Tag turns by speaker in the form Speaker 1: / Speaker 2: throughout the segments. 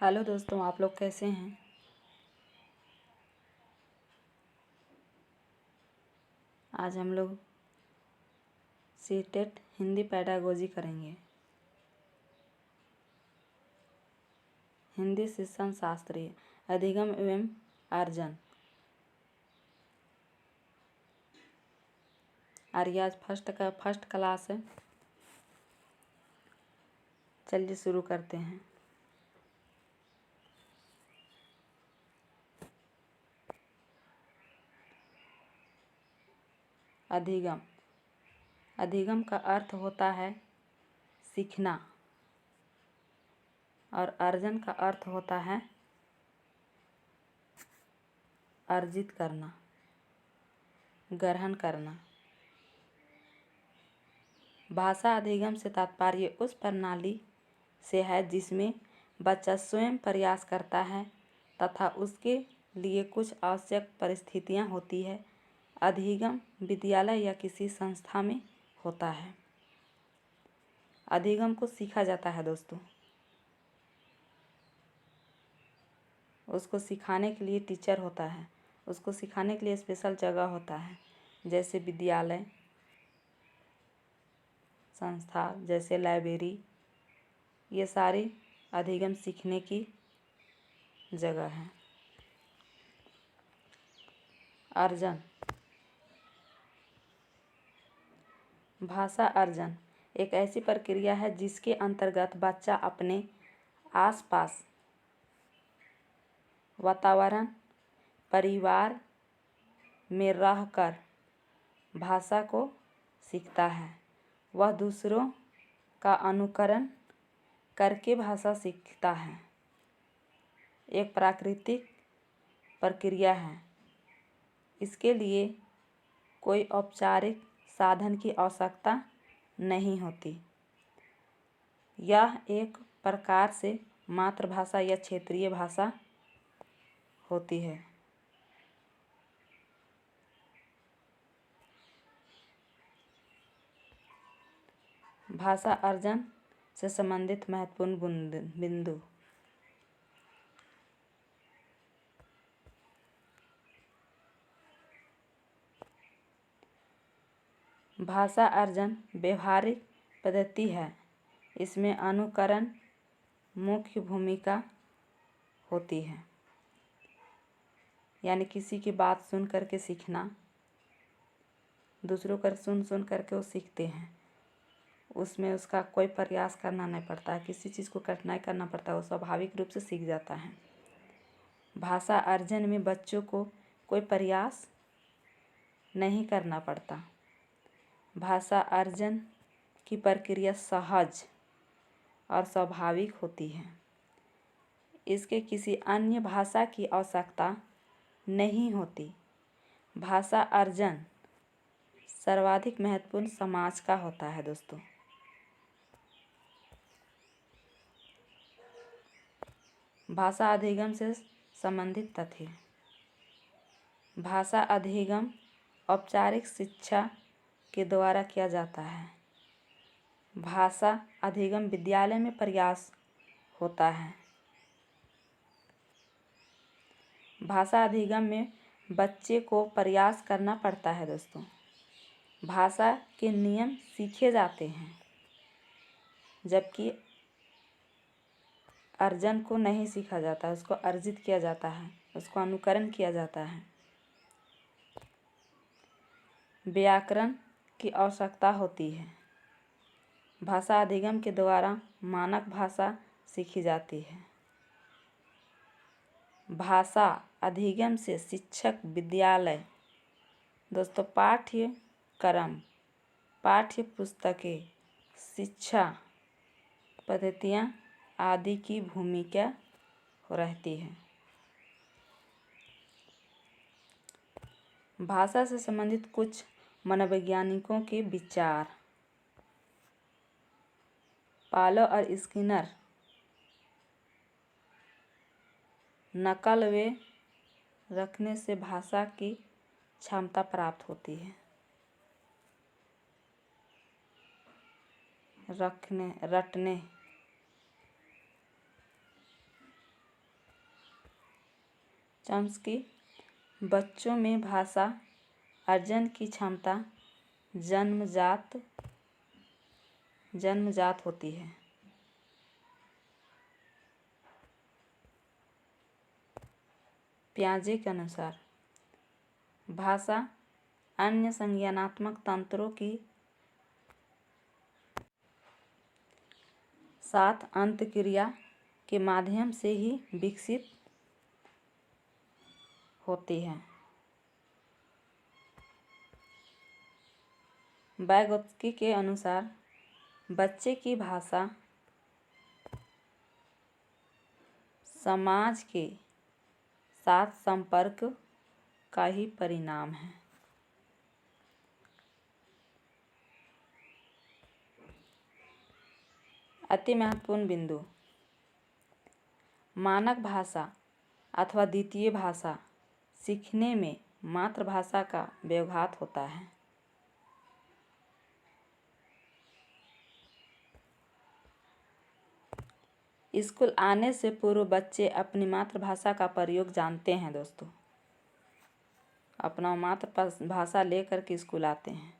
Speaker 1: Hello दोस्तों, आप लोग कैसे हैं। आज हम लोग सीटेट हिंदी पेडागोजी करेंगे। हिंदी शिक्षण शास्त्रीय अधिगम एवं अर्जन। आज फर्स्ट क्लास है। चलिए शुरू करते हैं। अधिगम। अधिगम का अर्थ होता है सीखना और अर्जन का अर्थ होता है अर्जित करना, ग्रहण करना। भाषा अधिगम से तात्पर्य उस प्रणाली से है जिसमें बच्चा स्वयं प्रयास करता है तथा उसके लिए कुछ आवश्यक परिस्थितियां होती है। अधिगम विद्यालय या किसी संस्था में होता है। अधिगम को सीखा जाता है दोस्तों। उसको सिखाने के लिए टीचर होता है, उसको सिखाने के लिए स्पेशल जगह होता है, जैसे विद्यालय, संस्था, जैसे लाइब्रेरी। ये सारी अधिगम सीखने की जगह है। अर्जन। भाषा अर्जन एक ऐसी प्रक्रिया है जिसके अंतर्गत बच्चा अपने आसपास वातावरण, परिवार में रहकर भाषा को सीखता है। वह दूसरों का अनुकरण करके भाषा सीखता है। एक प्राकृतिक प्रक्रिया है। इसके लिए कोई औपचारिक साधन की आवश्यकता नहीं होती। यह एक प्रकार से मातृभाषा या क्षेत्रीय भाषा होती है। भाषा अर्जन से संबंधित महत्वपूर्ण बिंदु। भाषा अर्जन व्यवहारिक पद्धति है। इसमें अनुकरण मुख्य भूमिका होती है, यानी किसी की बात सुन करके सीखना। दूसरों का सुन करके वो सीखते हैं। उसमें उसका कोई प्रयास करना नहीं पड़ता है, किसी चीज़ को कठिनाई करना पड़ता है, वो स्वाभाविक रूप से सीख जाता है। भाषा अर्जन में बच्चों को कोई प्रयास नहीं करना पड़ता। भाषा अर्जन की प्रक्रिया सहज और स्वाभाविक होती है। इसके किसी अन्य भाषा की आवश्यकता नहीं होती। भाषा अर्जन सर्वाधिक महत्वपूर्ण समाज का होता है दोस्तों। भाषा अधिगम से संबंधित तथ्य। भाषा अधिगम औपचारिक शिक्षा के द्वारा किया जाता है। भाषा अधिगम विद्यालय में प्रयास होता है। भाषा अधिगम में बच्चे को प्रयास करना पड़ता है दोस्तों। भाषा के नियम सीखे जाते हैं, जबकि अर्जन को नहीं सीखा जाता, उसको अर्जित किया जाता है, उसको अनुकरण किया जाता है। व्याकरण की आवश्यकता होती है। भाषा अधिगम के द्वारा मानक भाषा सीखी जाती है। भाषा अधिगम से शिक्षक विद्यालय दोस्तों पाठ्यक्रम, पाठ्य पुस्तकें, शिक्षा पद्धतियाँ आदि की भूमिका रहती है। भाषा से संबंधित कुछ मनोवैज्ञानिकों के विचार। पालो और स्किनर नकल वे रखने से भाषा की क्षमता प्राप्त होती है। रटने चॉम्स्की, बच्चों में भाषा अर्जन की क्षमता जन्मजात होती है। पियाजे के अनुसार भाषा अन्य संज्ञानात्मक तंत्रों की साथ अंतःक्रिया के माध्यम से ही विकसित होती है। वाइगोत्स्की के अनुसार बच्चे की भाषा समाज के साथ संपर्क का ही परिणाम है। अति महत्वपूर्ण बिंदु, मानक भाषा अथवा द्वितीय भाषा सीखने में मातृभाषा का व्यवघात होता है। स्कूल आने से पूर्व बच्चे अपनी मातृभाषा का प्रयोग जानते हैं दोस्तों। अपना मातृभाषा लेकर के स्कूल आते हैं।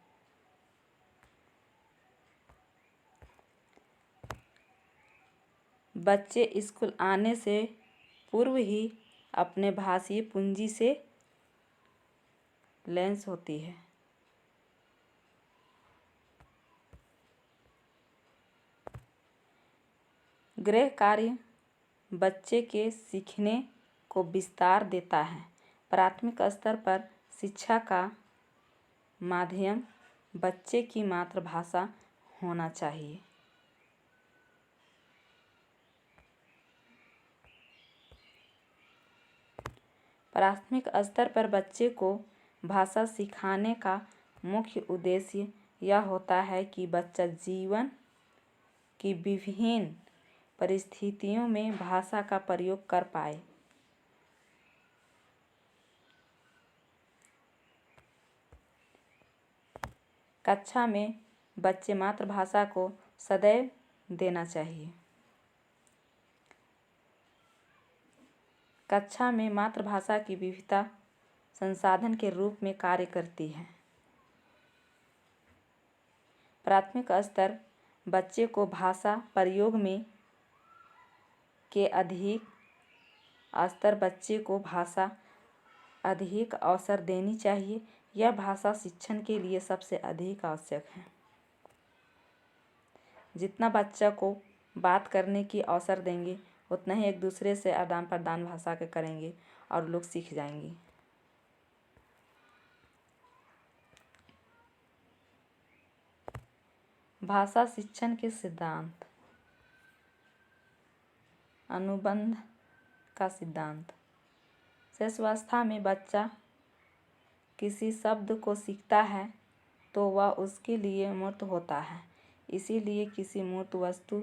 Speaker 1: बच्चे स्कूल आने से पूर्व ही अपने भाषीय पूंजी से लैस होती है। गृह कार्य बच्चे के सीखने को विस्तार देता है। प्राथमिक स्तर पर शिक्षा का माध्यम बच्चे की मातृभाषा होना चाहिए। प्राथमिक स्तर पर बच्चे को भाषा सिखाने का मुख्य उद्देश्य यह होता है कि बच्चा जीवन की विभिन्न परिस्थितियों में भाषा का प्रयोग कर पाए। कक्षा में बच्चे मातृभाषा को सदैव देना चाहिए। कक्षा में मातृभाषा की विविधता संसाधन के रूप में कार्य करती है। प्राथमिक स्तर बच्चे को भाषा प्रयोग में के अधिक स्तर बच्चे को भाषा अधिक अवसर देनी चाहिए। यह भाषा शिक्षण के लिए सबसे अधिक आवश्यक है। जितना बच्चा को बात करने की अवसर देंगे उतना ही एक दूसरे से आदान प्रदान भाषा के करेंगे और लोग सीख जाएंगे। भाषा शिक्षण के सिद्धांत। अनुबंध का सिद्धांत। शिशुअवस्था में बच्चा किसी शब्द को सीखता है तो वह उसके लिए मूर्त होता है। इसीलिए किसी मूर्त वस्तु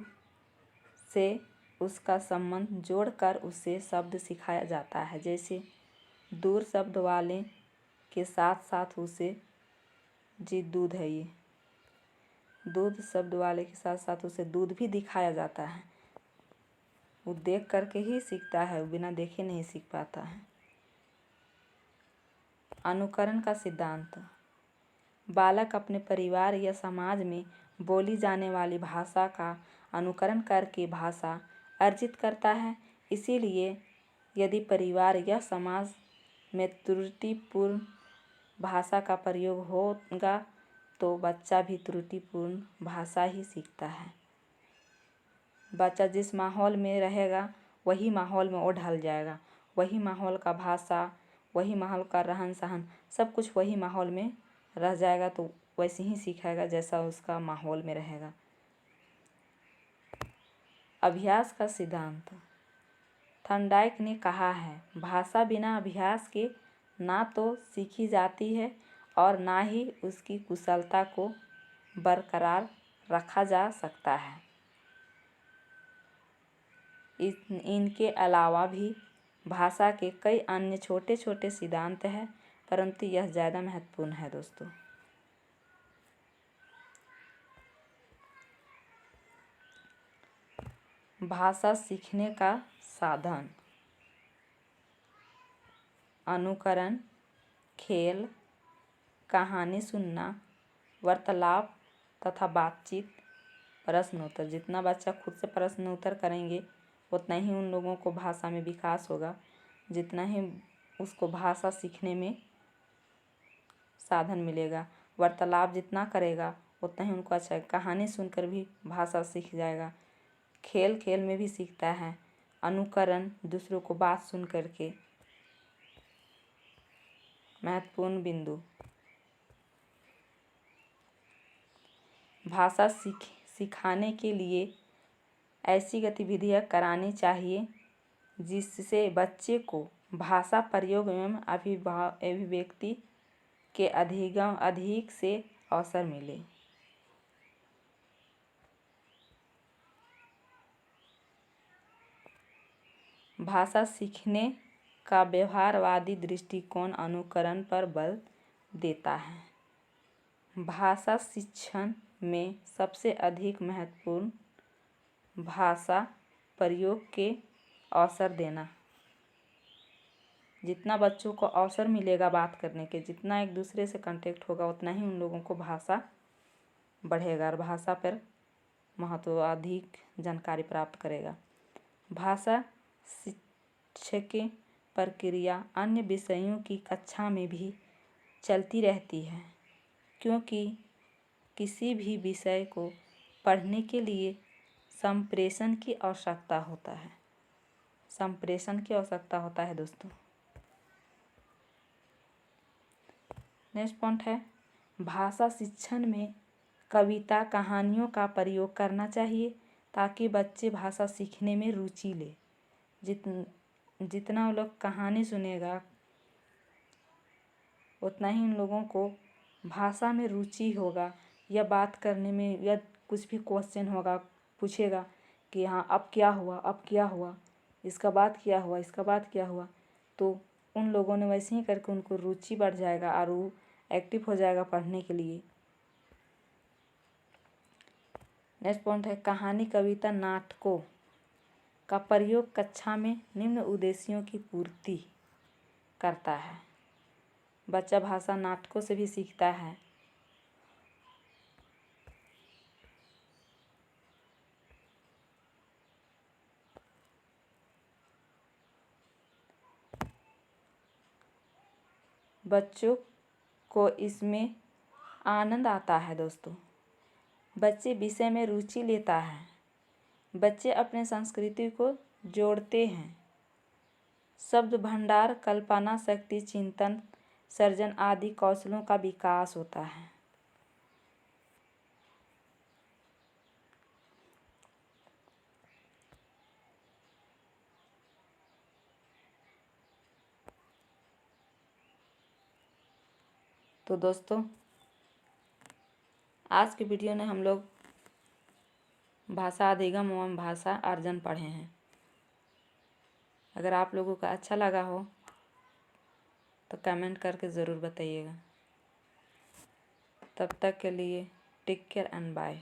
Speaker 1: से उसका संबंध जोड़कर उसे शब्द सिखाया जाता है। जैसे दूर शब्द वाले के साथ साथ उसे जी दूध है, ये दूध शब्द वाले के साथ साथ उसे दूध भी दिखाया जाता है। वो देख करके ही सीखता है, वो बिना देखे नहीं सीख पाता है। अनुकरण का सिद्धांत। बालक अपने परिवार या समाज में बोली जाने वाली भाषा का अनुकरण करके भाषा अर्जित करता है। इसीलिए यदि परिवार या समाज में त्रुटिपूर्ण भाषा का प्रयोग होगा तो बच्चा भी त्रुटिपूर्ण भाषा ही सीखता है। बच्चा जिस माहौल में रहेगा वही माहौल में वो ढल जाएगा। वही माहौल का भाषा, वही माहौल का रहन सहन, सब कुछ वही माहौल में रह जाएगा तो वैसे ही सीखेगा जैसा उसका माहौल में रहेगा। अभ्यास का सिद्धांत। थॉर्नडाइक ने कहा है, भाषा बिना अभ्यास के ना तो सीखी जाती है और ना ही उसकी कुशलता को बरकरार रखा जा सकता है। इनके अलावा भी भाषा के कई अन्य छोटे छोटे सिद्धांत हैं, परंतु यह ज़्यादा महत्वपूर्ण है दोस्तों। भाषा सीखने का साधन। अनुकरण, खेल, कहानी सुनना, वार्तालाप तथा बातचीत, प्रश्न उत्तर। जितना बच्चा खुद से प्रश्न उत्तर करेंगे उतना ही उन लोगों को भाषा में विकास होगा, जितना ही उसको भाषा सीखने में साधन मिलेगा। वार्तालाप जितना करेगा उतना ही उनको अच्छा है। कहानी सुनकर भी भाषा सीख जाएगा। खेल खेल में भी सीखता है। अनुकरण, दूसरों को बात सुन करके। महत्वपूर्ण बिंदु, भाषा सिखाने के लिए ऐसी गतिविधियाँ करानी चाहिए जिससे बच्चे को भाषा प्रयोग एवं अभिव्यक्ति के अधिक से अवसर मिले। भाषा सीखने का व्यवहारवादी दृष्टिकोण अनुकरण पर बल देता है। भाषा शिक्षण में सबसे अधिक महत्वपूर्ण भाषा प्रयोग के अवसर देना। जितना बच्चों को अवसर मिलेगा बात करने के, जितना एक दूसरे से कांटेक्ट होगा, उतना ही उन लोगों को भाषा बढ़ेगा और भाषा पर महत्व अधिक जानकारी प्राप्त करेगा। भाषा शिक्षक की प्रक्रिया अन्य विषयों की कक्षा में भी चलती रहती है, क्योंकि किसी भी विषय को पढ़ने के लिए संप्रेषण की आवश्यकता होता है। संप्रेषण की आवश्यकता होता है दोस्तों। नेक्स्ट पॉइंट है, भाषा शिक्षण में कविता, कहानियों का प्रयोग करना चाहिए ताकि बच्चे भाषा सीखने में रुचि ले। जितना वो लोग कहानी सुनेगा उतना ही उन लोगों को भाषा में रुचि होगा, या बात करने में, या कुछ भी क्वेश्चन होगा पूछेगा कि हाँ अब क्या हुआ, अब क्या हुआ, इसका बाद क्या हुआ, इसका बाद क्या हुआ, तो उन लोगों ने वैसे ही करके उनको रुचि बढ़ जाएगा और वो एक्टिव हो जाएगा पढ़ने के लिए। नेक्स्ट पॉइंट है, कहानी, कविता, नाटकों का प्रयोग कक्षा में निम्न उद्देश्यों की पूर्ति करता है। बच्चा भाषा नाटकों से भी सीखता है। बच्चों को इसमें आनंद आता है दोस्तों। बच्चे विषय में रुचि लेता है। बच्चे अपने संस्कृति को जोड़ते हैं। शब्द भंडार, कल्पना शक्ति, चिंतन, सर्जन आदि कौशलों का विकास होता है। तो दोस्तों आज की वीडियो में हम लोग भाषा अधिगम एवं भाषा अर्जन पढ़े हैं। अगर आप लोगों को अच्छा लगा हो तो कमेंट करके ज़रूर बताइएगा। तब तक के लिए टेक केयर एंड बाय।